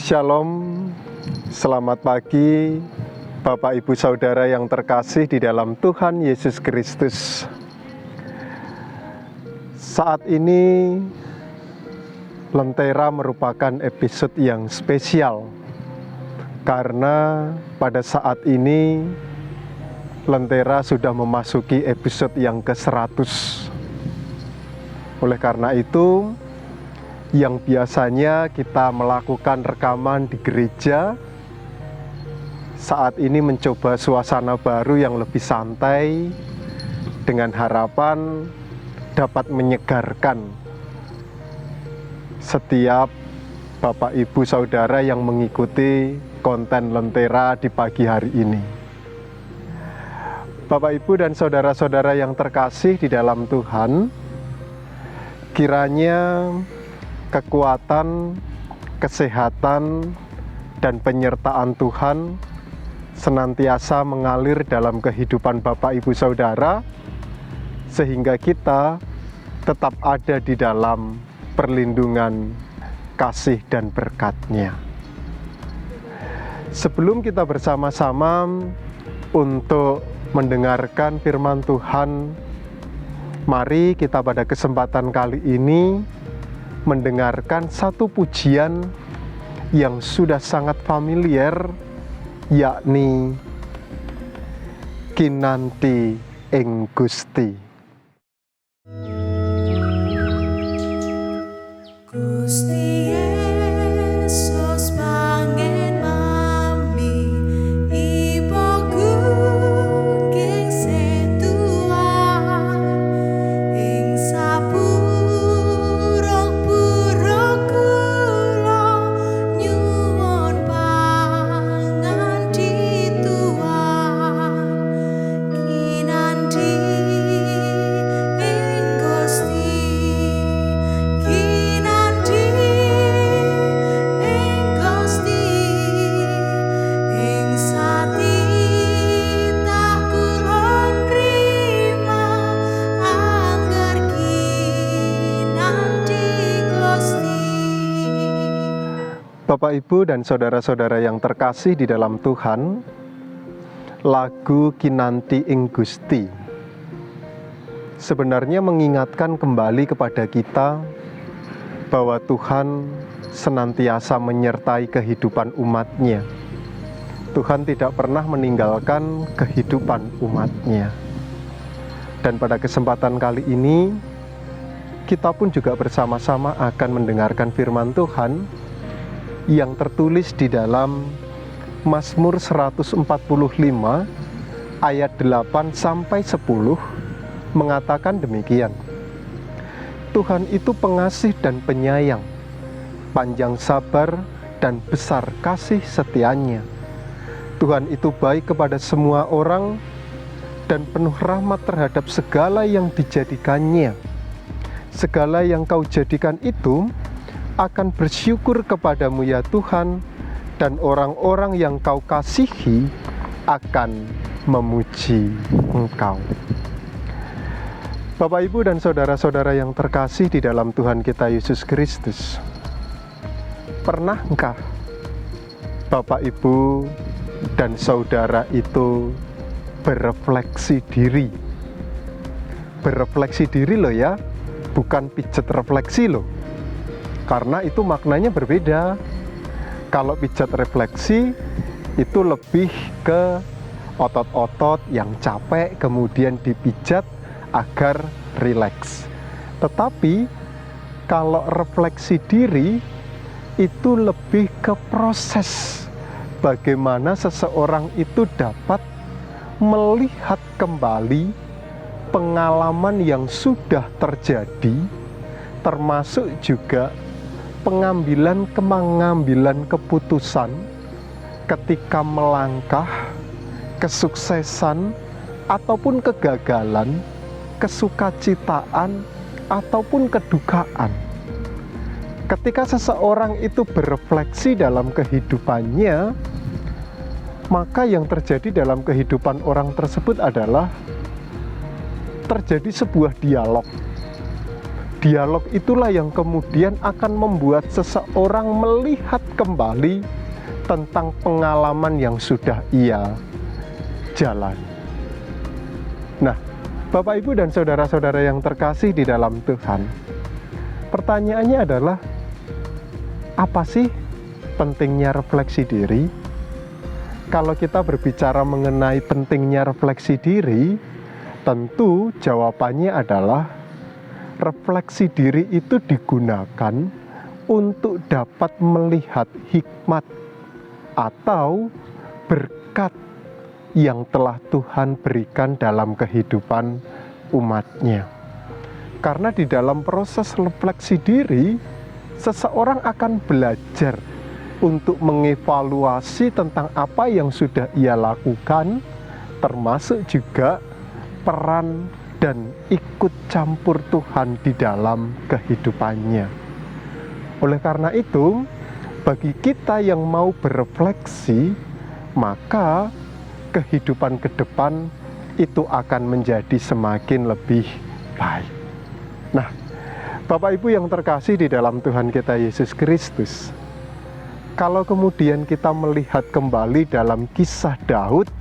Shalom, selamat pagi Bapak Ibu Saudara yang terkasih di dalam Tuhan Yesus Kristus. Saat ini Lentera merupakan episode yang spesial karena pada saat ini Lentera sudah memasuki episode yang ke-100. Oleh karena itu, yang biasanya kita melakukan rekaman di gereja, saat ini mencoba suasana baru yang lebih santai, dengan harapan dapat menyegarkan setiap Bapak Ibu Saudara yang mengikuti konten Lentera di pagi hari ini. Bapak Ibu dan saudara-saudara yang terkasih di dalam Tuhan, kiranya kekuatan, kesehatan, dan penyertaan Tuhan senantiasa mengalir dalam kehidupan Bapak Ibu Saudara, sehingga kita tetap ada di dalam perlindungan kasih dan berkat-Nya. Sebelum kita bersama-sama untuk mendengarkan firman Tuhan, mari kita pada kesempatan kali ini mendengarkan satu pujian yang sudah sangat familiar, yakni Kinanti ing Gusti. Gusti Yesus pangen mami ibuku king setuan ing sapurok-purok kula nyuwun pangan dituan kinanti ing Gusti Bapak, Ibu, dan saudara-saudara yang terkasih di dalam Tuhan, lagu Kinanti ing Gusti sebenarnya mengingatkan kembali kepada kita bahwa Tuhan senantiasa menyertai kehidupan umat-Nya. Tuhan tidak pernah meninggalkan kehidupan umat-Nya. Dan pada kesempatan kali ini, kita pun juga bersama-sama akan mendengarkan firman Tuhan yang tertulis di dalam Mazmur 145 ayat 8 sampai 10 mengatakan demikian. Tuhan itu pengasih dan penyayang, panjang sabar dan besar kasih setianya. Tuhan itu baik kepada semua orang dan penuh rahmat terhadap segala yang dijadikannya. Segala yang kau jadikan itu akan bersyukur kepadamu ya Tuhan, dan orang-orang yang kau kasihi akan memuji Engkau. Bapak, Ibu, dan saudara-saudara yang terkasih di dalam Tuhan kita Yesus Kristus, pernahkah Bapak, Ibu, dan saudara itu berefleksi diri? Berefleksi diri loh ya, bukan pijet refleksi loh. Karena itu maknanya berbeda. Kalau pijat refleksi itu lebih ke otot-otot yang capek kemudian dipijat agar rileks. Tetapi kalau refleksi diri itu lebih ke proses bagaimana seseorang itu dapat melihat kembali pengalaman yang sudah terjadi, termasuk juga pengambilan keputusan ketika melangkah, kesuksesan ataupun kegagalan, kesukacitaan ataupun kedukaan. Ketika seseorang itu berefleksi dalam kehidupannya, maka yang terjadi dalam kehidupan orang tersebut adalah terjadi sebuah dialog Dialog itulah yang kemudian akan membuat seseorang melihat kembali tentang pengalaman yang sudah ia jalani. Nah, Bapak, Ibu, dan saudara-saudara yang terkasih di dalam Tuhan, pertanyaannya adalah, apa sih pentingnya refleksi diri? Kalau kita berbicara mengenai pentingnya refleksi diri, tentu jawabannya adalah refleksi diri itu digunakan untuk dapat melihat hikmat atau berkat yang telah Tuhan berikan dalam kehidupan umat-Nya. Karena di dalam proses refleksi diri, seseorang akan belajar untuk mengevaluasi tentang apa yang sudah ia lakukan, termasuk juga peran dan ikut campur Tuhan di dalam kehidupannya. Oleh karena itu, bagi kita yang mau berefleksi, maka kehidupan ke depan itu akan menjadi semakin lebih baik. Nah, Bapak Ibu yang terkasih di dalam Tuhan kita Yesus Kristus, kalau kemudian kita melihat kembali dalam kisah Daud,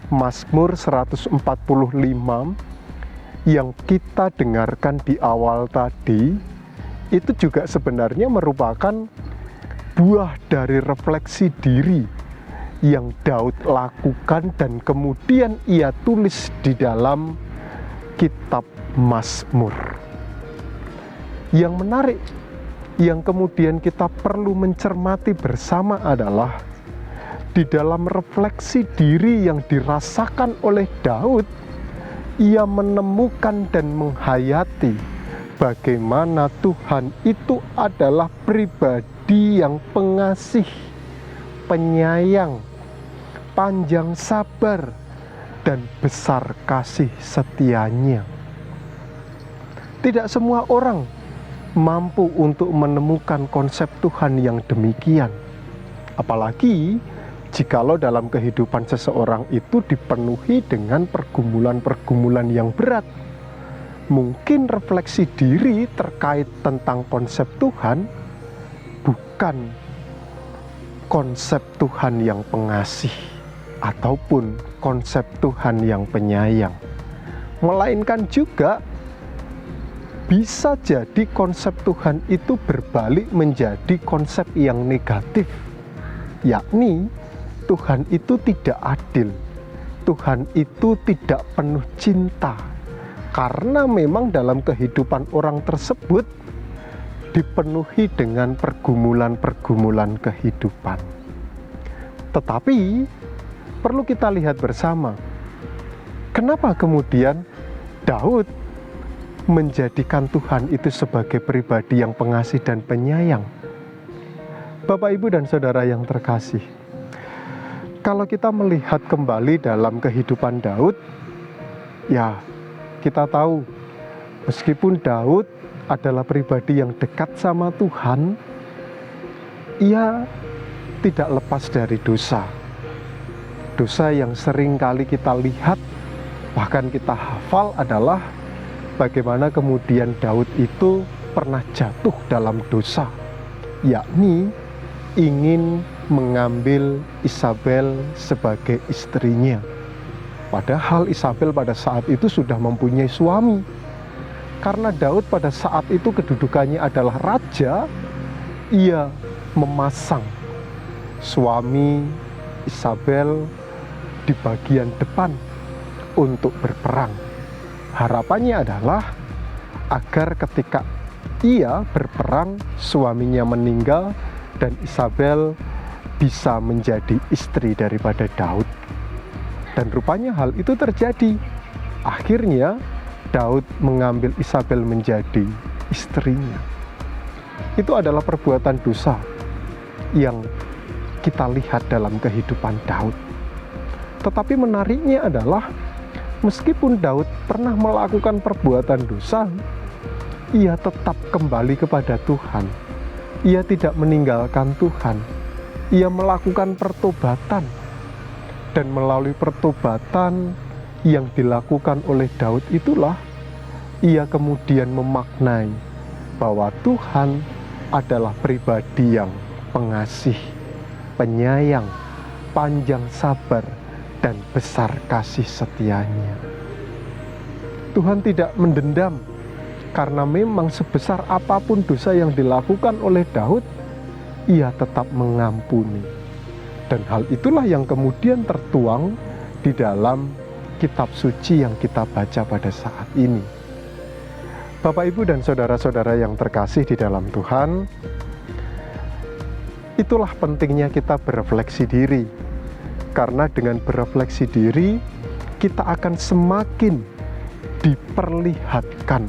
Mazmur 145 yang kita dengarkan di awal tadi, itu juga sebenarnya merupakan buah dari refleksi diri yang Daud lakukan dan kemudian ia tulis di dalam kitab Mazmur. Yang menarik, yang kemudian kita perlu mencermati bersama adalah di dalam refleksi diri yang dirasakan oleh Daud, ia menemukan dan menghayati bagaimana Tuhan itu adalah pribadi yang pengasih, penyayang, panjang sabar, dan besar kasih setianya. Tidak semua orang mampu untuk menemukan konsep Tuhan yang demikian. Apalagi jikalau dalam kehidupan seseorang itu dipenuhi dengan pergumulan-pergumulan yang berat. Mungkin refleksi diri terkait tentang konsep Tuhan bukan konsep Tuhan yang pengasih ataupun konsep Tuhan yang penyayang, melainkan juga bisa jadi konsep Tuhan itu berbalik menjadi konsep yang negatif, yakni Tuhan itu tidak adil, Tuhan itu tidak penuh cinta, karena memang dalam kehidupan orang tersebut dipenuhi dengan pergumulan-pergumulan kehidupan. Tetapi perlu kita lihat bersama, kenapa kemudian Daud menjadikan Tuhan itu sebagai pribadi yang pengasih dan penyayang? Bapak, Ibu, dan saudara yang terkasih, kalau kita melihat kembali dalam kehidupan Daud, ya kita tahu meskipun Daud adalah pribadi yang dekat sama Tuhan, ia tidak lepas dari dosa. Dosa yang sering kali kita lihat, bahkan kita hafal adalah bagaimana kemudian Daud itu pernah jatuh dalam dosa, yakni ingin mengambil Isabel sebagai istrinya. Padahal Isabel pada saat itu sudah mempunyai suami. Karena Daud pada saat itu kedudukannya adalah raja, ia memasang suami Isabel di bagian depan untuk berperang. Harapannya adalah agar ketika ia berperang, suaminya meninggal dan Isabel bisa menjadi istri daripada Daud. Dan rupanya hal itu terjadi. Akhirnya Daud mengambil Isabel menjadi istrinya. Itu adalah perbuatan dosa yang kita lihat dalam kehidupan Daud. Tetapi menariknya adalah meskipun Daud pernah melakukan perbuatan dosa, ia tetap kembali kepada Tuhan. Ia tidak meninggalkan Tuhan. Ia melakukan pertobatan. Dan melalui pertobatan yang dilakukan oleh Daud itulah ia kemudian memaknai bahwa Tuhan adalah pribadi yang pengasih, penyayang, panjang sabar, dan besar kasih setianya. Tuhan tidak mendendam, karena memang sebesar apapun dosa yang dilakukan oleh Daud, ia tetap mengampuni. Dan hal itulah yang kemudian tertuang di dalam kitab suci yang kita baca pada saat ini. Bapak, Ibu, dan saudara-saudara yang terkasih di dalam Tuhan, itulah pentingnya kita berefleksi diri. Karena dengan berefleksi diri, kita akan semakin diperlihatkan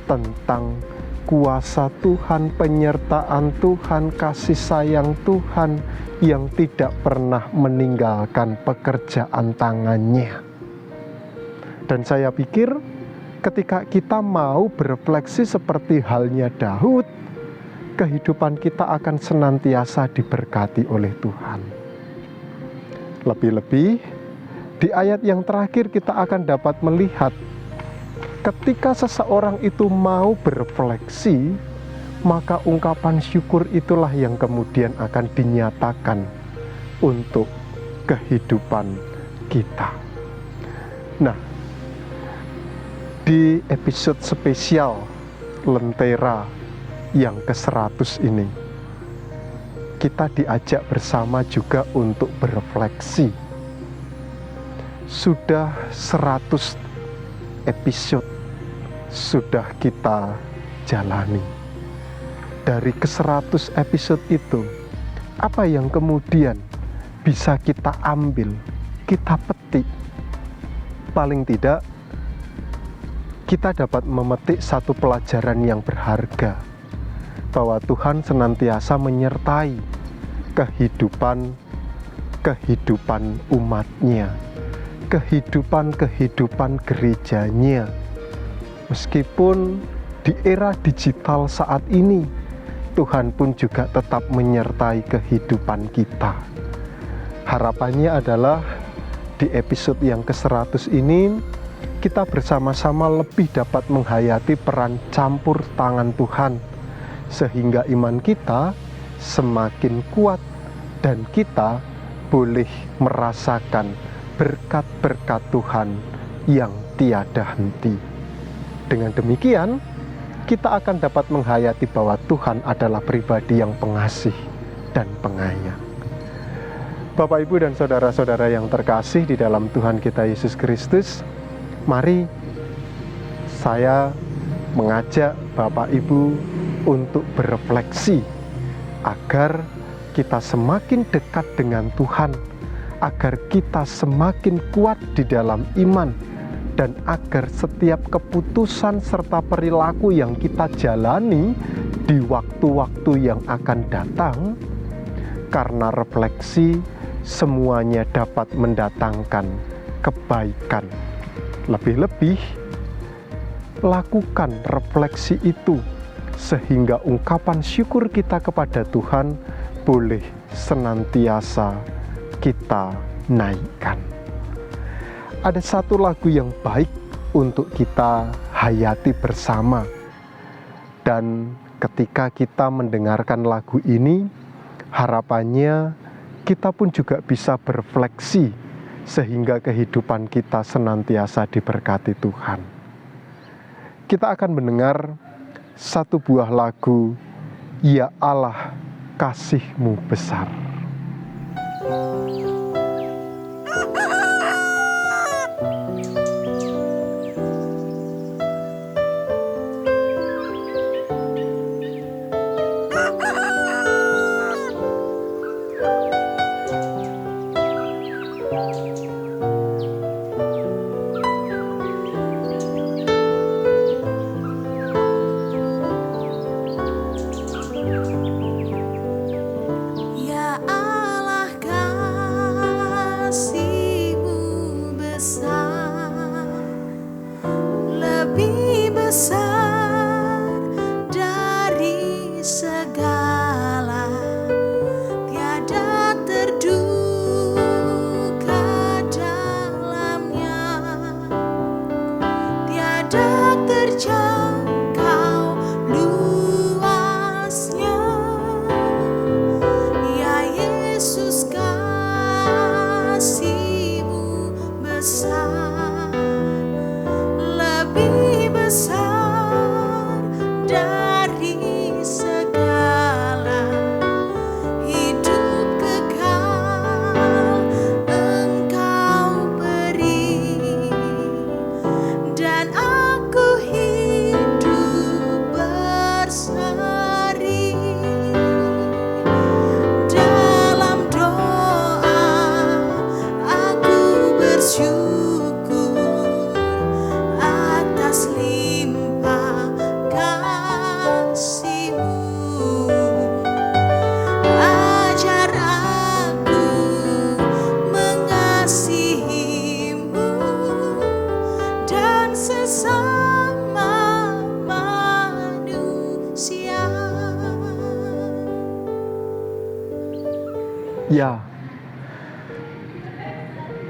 tentang kuasa Tuhan, penyertaan Tuhan, kasih sayang Tuhan yang tidak pernah meninggalkan pekerjaan tangannya. Dan saya pikir ketika kita mau berefleksi seperti halnya Daud, kehidupan kita akan senantiasa diberkati oleh Tuhan. Lebih-lebih, di ayat yang terakhir kita akan dapat melihat ketika seseorang itu mau berefleksi, maka ungkapan syukur itulah yang kemudian akan dinyatakan untuk kehidupan kita. Nah, di episode spesial Lentera yang ke-100 ini, kita diajak bersama juga untuk berefleksi. Sudah 100 episode sudah kita jalani. Dari ke-100 episode itu, apa yang kemudian bisa kita ambil, kita petik? Paling tidak, kita dapat memetik satu pelajaran yang berharga, bahwa Tuhan senantiasa menyertai kehidupan umatnya, kehidupan gerejanya. Meskipun di era digital saat ini, Tuhan pun juga tetap menyertai kehidupan kita. Harapannya adalah di episode yang ke-100 ini, kita bersama-sama lebih dapat menghayati peran campur tangan Tuhan, sehingga iman kita semakin kuat dan kita boleh merasakan berkat-berkat Tuhan yang tiada henti. Dengan demikian, kita akan dapat menghayati bahwa Tuhan adalah pribadi yang pengasih dan pengayang. Bapak, Ibu, dan saudara-saudara yang terkasih di dalam Tuhan kita Yesus Kristus, mari saya mengajak Bapak Ibu untuk berefleksi agar kita semakin dekat dengan Tuhan, agar kita semakin kuat di dalam iman, dan agar setiap keputusan serta perilaku yang kita jalani di waktu-waktu yang akan datang, karena refleksi semuanya dapat mendatangkan kebaikan. Lebih-lebih, lakukan refleksi itu sehingga ungkapan syukur kita kepada Tuhan boleh senantiasa kita naikkan. Ada satu lagu yang baik untuk kita hayati bersama, dan ketika kita mendengarkan lagu ini, harapannya kita pun juga bisa berefleksi sehingga kehidupan kita senantiasa diberkati Tuhan. Kita akan mendengar satu buah lagu, Ya Allah, kasih-Mu besar. Ya Allah, besar, lebih besar dari segala hidup kekal Engkau beri, dan aku hidup berseri dalam doa. Aku bersyukur atas limpah kasih-Mu. Ajar aku mengasihi-Mu dan sesama manusia. Ya,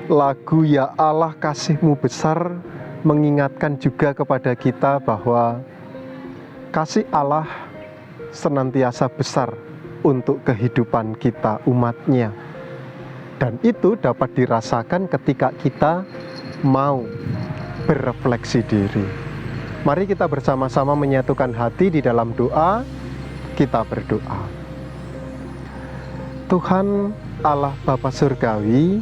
lagu Ya Allah Kasih-Mu Besar mengingatkan juga kepada kita bahwa kasih Allah senantiasa besar untuk kehidupan kita umat-Nya. Dan itu dapat dirasakan ketika kita mau berefleksi diri. Mari kita bersama-sama menyatukan hati di dalam doa. Kita berdoa. Tuhan Allah Bapa Surgawi,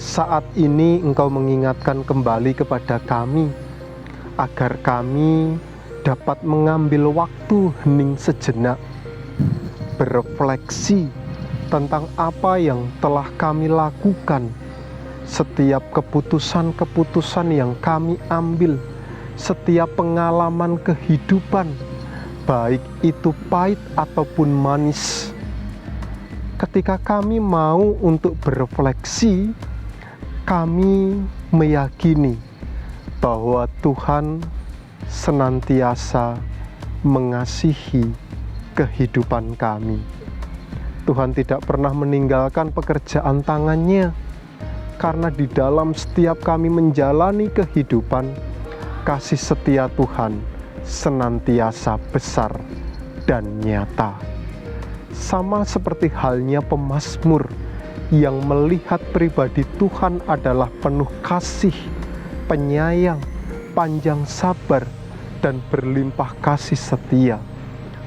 saat ini Engkau mengingatkan kembali kepada kami agar kami dapat mengambil waktu hening sejenak, berefleksi tentang apa yang telah kami lakukan, setiap keputusan-keputusan yang kami ambil, setiap pengalaman kehidupan, baik itu pahit ataupun manis. Ketika kami mau untuk berefleksi, kami meyakini bahwa Tuhan senantiasa mengasihi kehidupan kami. Tuhan tidak pernah meninggalkan pekerjaan tangan-Nya, karena di dalam setiap kami menjalani kehidupan, kasih setia Tuhan senantiasa besar dan nyata. Sama seperti halnya pemazmur yang melihat pribadi Tuhan adalah penuh kasih, penyayang, panjang sabar, dan berlimpah kasih setia.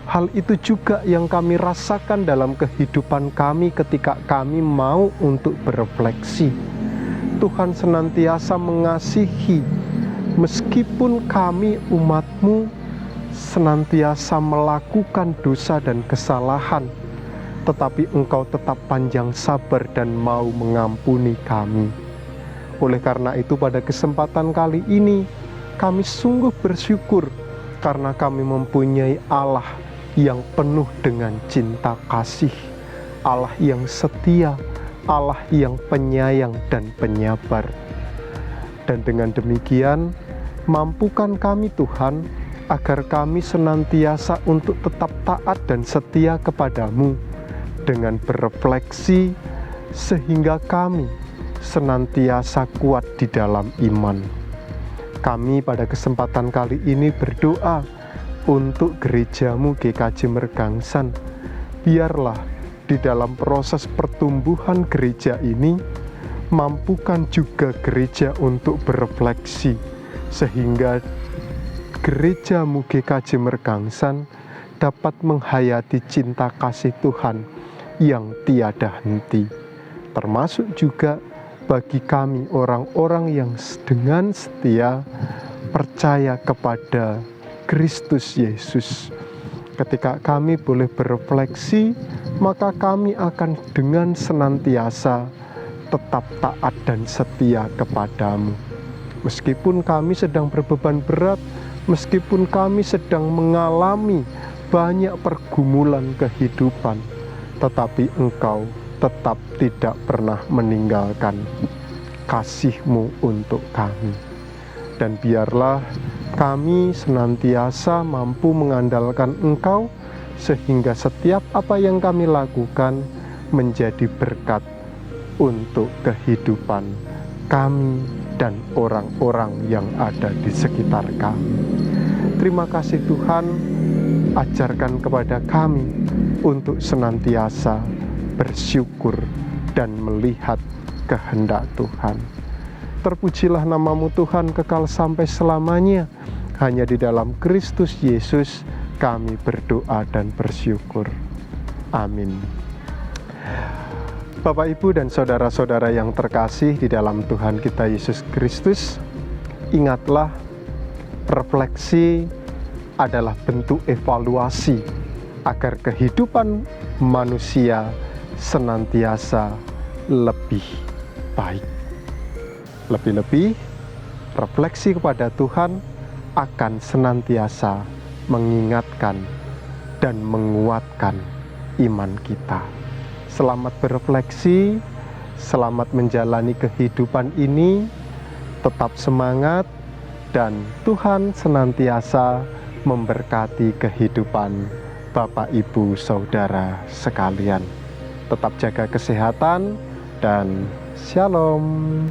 Hal itu juga yang kami rasakan dalam kehidupan kami ketika kami mau untuk berefleksi. Tuhan senantiasa mengasihi, meskipun kami umat-Mu senantiasa melakukan dosa dan kesalahan, tetapi Engkau tetap panjang sabar dan mau mengampuni kami. Oleh karena itu, pada kesempatan kali ini kami sungguh bersyukur karena kami mempunyai Allah yang penuh dengan cinta kasih, Allah yang setia, Allah yang penyayang dan penyabar. Dan dengan demikian, mampukan kami Tuhan agar kami senantiasa untuk tetap taat dan setia kepada-Mu dengan berefleksi, sehingga kami senantiasa kuat di dalam iman. Kami pada kesempatan kali ini berdoa untuk gereja-Mu GKJ Mergangsan. Biarlah di dalam proses pertumbuhan gereja ini, mampukan juga gereja untuk berefleksi, sehingga gereja-Mu GKJ Mergangsan dapat menghayati cinta kasih Tuhan yang tiada henti. Termasuk juga bagi kami orang-orang yang dengan setia percaya kepada Kristus Yesus. Ketika kami boleh berefleksi, maka kami akan dengan senantiasa tetap taat dan setia kepada-Mu. Meskipun kami sedang berbeban berat, meskipun kami sedang mengalami banyak pergumulan kehidupan, tetapi Engkau tetap tidak pernah meninggalkan kasih-Mu untuk kami. Dan biarlah kami senantiasa mampu mengandalkan Engkau, sehingga setiap apa yang kami lakukan menjadi berkat untuk kehidupan kami dan orang-orang yang ada di sekitar kami. Terima kasih Tuhan, ajarkan kepada kami untuk senantiasa bersyukur dan melihat kehendak Tuhan. Terpujilah namamu Tuhan kekal sampai selamanya. Hanya di dalam Kristus Yesus kami berdoa dan bersyukur. Amin. Bapak, Ibu, dan saudara-saudara yang terkasih di dalam Tuhan kita Yesus Kristus, ingatlah, refleksi adalah bentuk evaluasi agar kehidupan manusia senantiasa lebih baik. Lebih-lebih, refleksi kepada Tuhan akan senantiasa mengingatkan dan menguatkan iman kita. Selamat berefleksi, selamat menjalani kehidupan ini, tetap semangat, dan Tuhan senantiasa memberkati kehidupan Bapak, Ibu, Saudara sekalian. Tetap jaga kesehatan dan shalom.